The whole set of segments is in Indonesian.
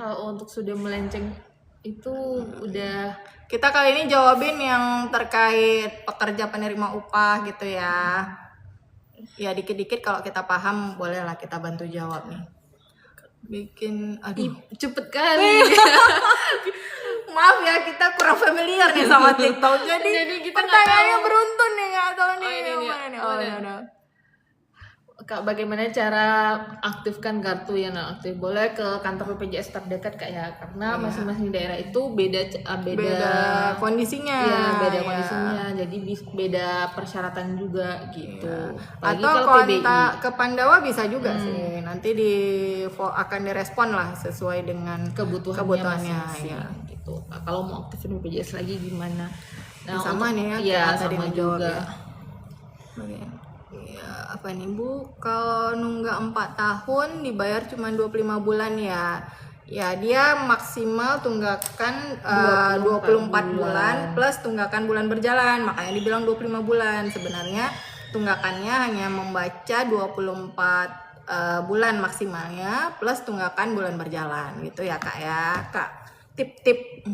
Kalau untuk sudah melenceng itu udah kita kali ini jawabin yang terkait pekerja penerima upah gitu ya. Ya dikit-dikit kalau kita paham bolehlah kita bantu jawab nih. Bikin cepet kali. maaf ya kita kurang familiar nih sama TikTok. Jadi kita pertanyaannya beruntun nih nggak tahu nih. Kak, bagaimana cara aktifkan kartu yang non aktif? Boleh ke kantor BPJS terdekat Kak ya, karena masing-masing daerah itu beda kondisinya. Iya, beda kondisinya. Jadi beda persyaratan juga gitu. Atau kontak ke Pandawa bisa juga sih. Nanti akan direspon lah sesuai dengan kebutuhannya ya. Gitu. Nah, kalau mau aktifin BPJS lagi gimana? Nah, sama nih ya. Iya, sama juga. Ya, apa nih Bu? Kalau nunggak 4 tahun dibayar cuma 25 bulan ya. Ya, dia maksimal tunggakan 24 bulan plus tunggakan bulan berjalan. Makanya dibilang 25 bulan. Sebenarnya tunggakannya hanya membaca 24 bulan maksimalnya plus tunggakan bulan berjalan gitu ya Kak ya. Kak, tip-tip.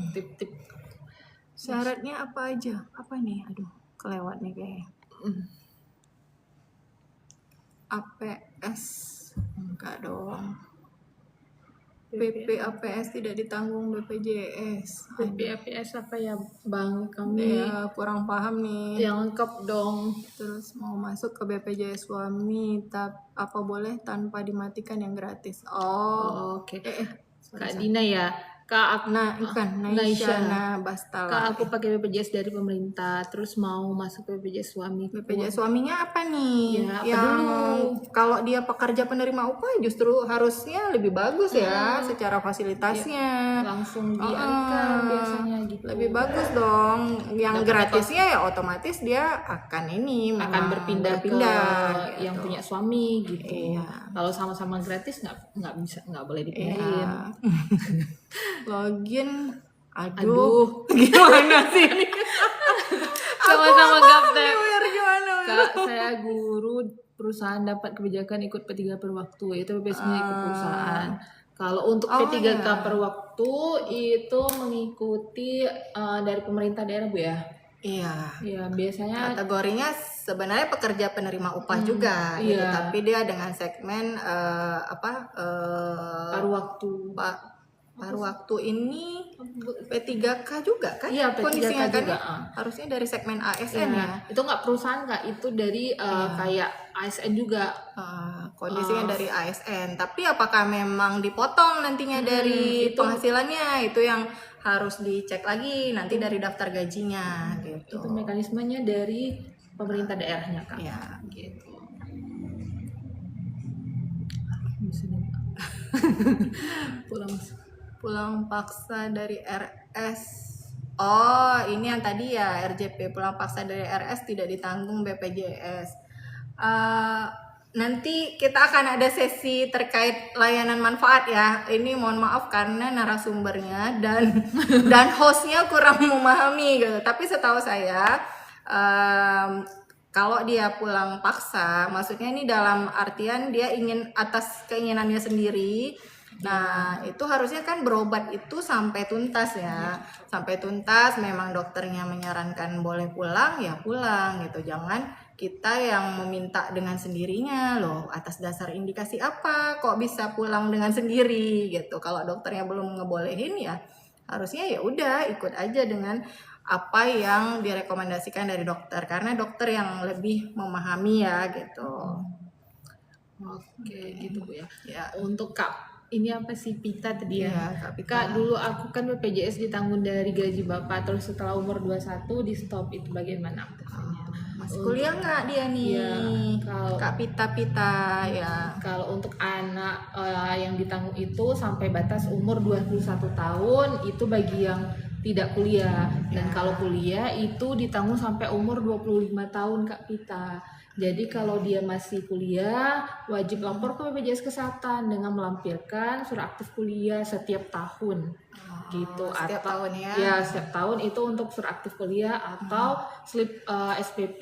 Syaratnya apa aja? Apa nih? Aduh, kelewat nih kayaknya. APS enggak dong. PP APS tidak ditanggung BPJS. PP APS apa ya Bang? Kami ya kurang paham nih. Yang lengkap dong. Terus mau masuk ke BPJS suami, apa boleh tanpa dimatikan yang gratis? Oke. Kak Dina ya. Kak Naisyana Bastala. Kak, aku pakai BPJS dari pemerintah, terus mau masuk BPJS suami. BPJS suaminya apa nih? Ya, apa dulu? Kalau dia pekerja penerima upah justru harusnya lebih bagus ya secara fasilitasnya. Langsung dialihkan biasanya gitu. Lebih bagus dong. Yang gratisnya ya otomatis dia akan berpindah gitu. yang punya suami gitu. Kalau sama-sama gratis nggak boleh dipindahin. Login gimana sih ini? Sama-sama gaptek. Kak, saya guru perusahaan dapat kebijakan ikut P3K per waktu, itu biasanya ikut perusahaan. Kalau untuk P3K per waktu itu mengikuti dari pemerintah daerah Bu ya. Iya, biasanya kategorinya sebenarnya pekerja penerima upah juga, gitu, tapi dia dengan segmen paruh waktu ini P3K juga kan? Iya, P3K kondisinya juga. Kan harusnya dari segmen ASN ya. Itu nggak perusahaan Kak, itu dari kayak ASN juga. Kondisinya dari ASN, tapi apakah memang dipotong nantinya dari penghasilannya, itu yang harus dicek lagi nanti dari daftar gajinya gitu. Itu mekanismenya dari pemerintah daerahnya Kak. Ya, gitu. Pulang paksa dari RS. Oh, ini yang tadi ya RJP, pulang paksa dari RS tidak ditanggung BPJS. Nanti kita akan ada sesi terkait layanan manfaat ya. Ini mohon maaf karena narasumbernya dan hostnya kurang memahami gitu. Tapi setahu saya kalau dia pulang paksa, maksudnya ini dalam artian dia ingin atas keinginannya sendiri. Nah, itu harusnya kan berobat itu sampai tuntas ya. Sampai tuntas, memang dokternya menyarankan boleh pulang, ya pulang gitu. Jangan kita yang meminta dengan sendirinya loh. Atas dasar indikasi apa kok bisa pulang dengan sendiri gitu. Kalau dokternya belum ngebolehin ya harusnya ya udah ikut aja dengan apa yang direkomendasikan dari dokter, karena dokter yang lebih memahami ya gitu. Oke, gitu Bu ya. Untuk Kak, ini apa sih Pita tadi ya? Kak, dulu aku kan BPJS ditanggung dari gaji Bapak, terus setelah umur 21 di stop, itu bagaimana aktifnya? Masih kuliah nggak dia nih? Kalau Kak Pita ya. Kalau untuk anak yang ditanggung itu sampai batas umur 21 tahun itu bagi yang tidak kuliah, dan kalau kuliah itu ditanggung sampai umur 25 tahun Kak Pita. Jadi kalau dia masih kuliah wajib lapor ke BPJS Kesehatan dengan melampirkan surat aktif kuliah setiap tahun. Gitu. Setiap tahun ya? Ya, setiap tahun itu untuk surat aktif kuliah atau slip SPP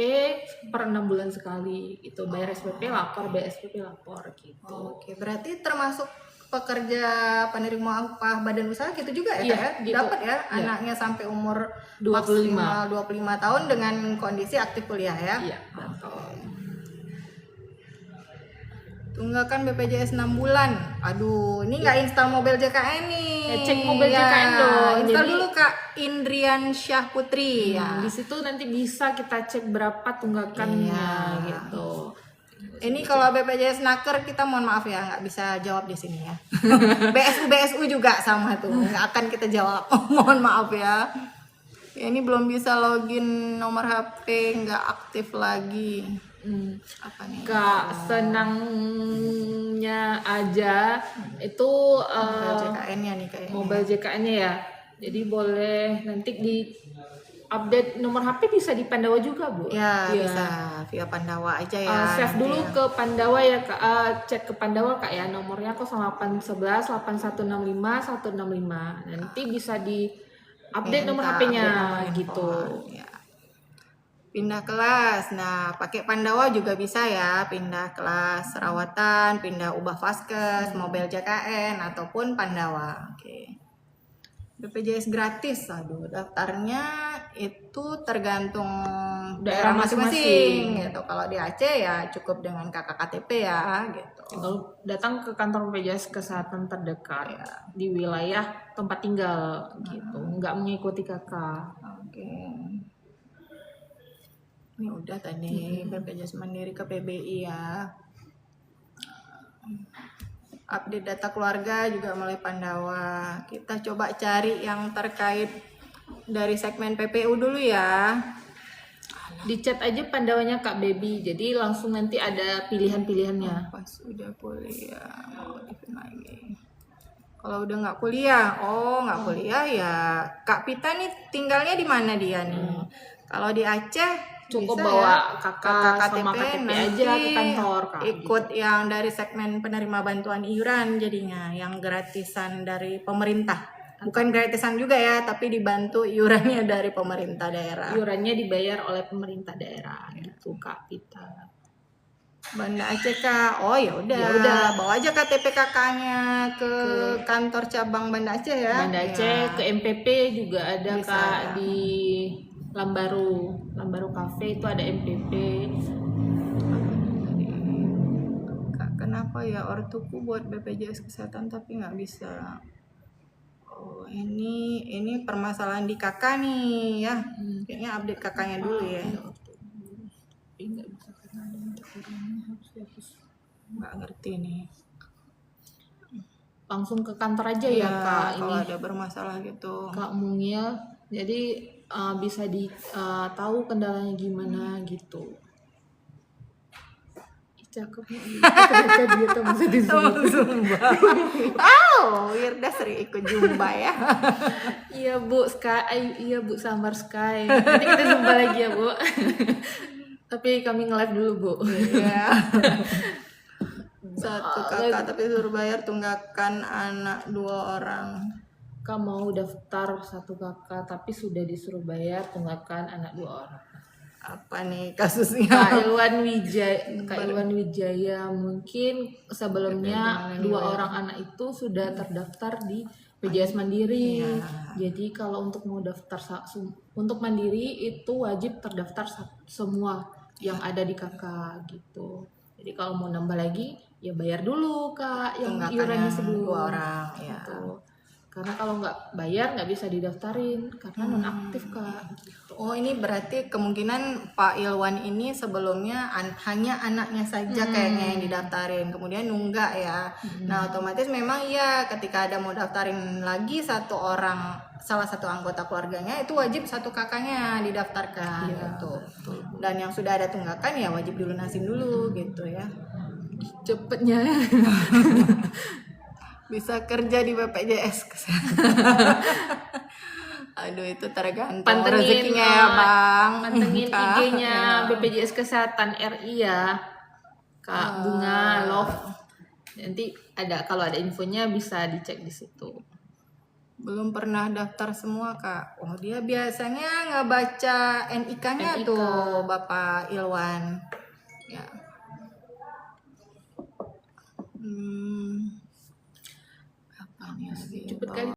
per 6 bulan sekali. Itu bayar SPP lapor, bayar SPP lapor gitu. Oke, berarti termasuk pekerja penerima upah badan usaha gitu juga ya, Iya, Kak, ya? gitu. Dapat ya Iya. anaknya sampai umur 25. maksimal 25 tahun dengan kondisi aktif kuliah ya. Iya, betul. Tunggakan BPJS 6 bulan. Aduh, ini nggak install mobil JKN nih. Ya, cek mobil JKN dong. Install Jadi- dulu Kak Indrian Syah Putri ya. Di situ nanti bisa kita cek berapa tunggakannya Iya. gitu. Ini kalau BPJS Naker kita mohon maaf ya nggak bisa jawab di sini ya. BSU juga sama tuh nggak akan kita jawab. Mohon maaf ya. Ya, ini belum bisa login nomor HP nggak aktif lagi. Apa nih? Kak, senangnya aja itu Mobil JKN-nya nih kayaknya. mobil JKN-nya ya. Jadi boleh nanti di update nomor HP bisa di Pandawa juga, Bu. Ya Iya. bisa via Pandawa aja ya. Save nanti dulu ya. ke Pandawa ya, Kak. Cek ke Pandawa Kak ya. Nomornya 0811 8165 165. Nanti bisa di update nomor Minta HP-nya update nomor gitu. handphone, ya. Pindah kelas, nah pakai Pandawa juga bisa ya, pindah kelas rawatan, pindah ubah vaskes, mobil JKN ataupun Pandawa. Oke. BPJS gratis, aduh daftarnya itu tergantung daerah Daerah masing-masing masing-masing. gitu. Kalau di Aceh ya cukup dengan KKTP ya gitu. Kalau datang ke kantor BPJS Kesehatan terdekat di wilayah tempat tinggal gitu, nggak mengikuti kakak. Oke. Ini udah tadi BPJS Mandiri ke PBI ya. Update data keluarga juga melalui Pandawa. Kita coba cari yang terkait dari segmen PPU dulu ya. Di chat aja Pandawanya Kak Baby, jadi langsung nanti ada pilihan-pilihannya. Pas udah kuliah mau aktifin lagi. Kalau udah nggak kuliah, nggak kuliah ya Kak Pita nih tinggalnya di mana dia nih? Kalau di Aceh Cukup bisa bawa ya, kakak sama KTP aja ke kantor, Kak. Ikut yang dari segmen penerima bantuan iuran jadinya, yang gratisan dari pemerintah. Bukan gratisan juga ya, tapi dibantu iurannya dari pemerintah daerah. Iurannya dibayar oleh pemerintah daerah gitu Kak Pita. Banda Aceh Kak. Oh ya udah. Ya udah. Bawa aja KTP kakaknya ke kantor cabang Banda Aceh ya. Banda Aceh ke MPP juga ada Bisa, Kak ya. di Lambaru Cafe itu ada MPP. Kak, kenapa ya ortuku buat BPJS kesehatan tapi nggak bisa? Oh ini permasalahan di kakak nih ya. Kayaknya update kakaknya dulu ya. Nggak bisa karena ada yang kekurangan, harus dihapus. Nggak ngerti nih. Langsung ke kantor aja ya Kak Kalau ini ada bermasalah gitu. Kak Mungil. Jadi bisa tahu kendalanya gimana gitu. Ih, cakep nih. Ternyata dia tuh masih di Zumba. Wirda sering ikut Zumba ya. Iya Bu Sky, iya Bu Samar Sky. Nanti kita jumpa lagi ya Bu. Tapi kami nge-live dulu Bu. Iya. Satu kakak tapi suruh bayar tunggakan anak 2 orang. Kak mau daftar satu kakak tapi sudah disuruh bayar tunggakan anak 2 orang. Apa nih kasusnya? Kak Ilwan Wijaya mungkin sebelumnya 2 orang anak itu sudah terdaftar di BPJS Mandiri. Jadi kalau untuk mau daftar untuk Mandiri itu wajib terdaftar semua yang ada di kakak gitu. Jadi kalau mau nambah lagi ya bayar dulu Kak yang Tunggakan iurannya yang sebelum 2 orang ya. gitu. Karena kalau nggak bayar nggak bisa didaftarin karena nonaktif Kak. Gitu. Oh ini berarti kemungkinan Pak Ilwan ini sebelumnya hanya anaknya saja kayaknya yang didaftarin, kemudian nunggak ya. Nah otomatis memang iya ketika ada mau daftarin lagi salah satu anggota keluarganya itu wajib satu kakaknya didaftarkan gitu. Dan yang sudah ada tunggakan ya wajib dilunasin dulu gitu ya. Cepetnya. Bisa kerja di BPJS kesehatan. Aduh itu tergantung Pantengin rezekinya ya Bang. Pantengin Kak. IG-nya Ya. BPJS Kesehatan RI ya. Kak Bunga Love. Nanti kalau ada infonya bisa dicek di situ. Belum pernah daftar semua Kak. Oh dia biasanya ngebaca NIK-nya tuh Bapak Ilwan. Ya. Cepet kali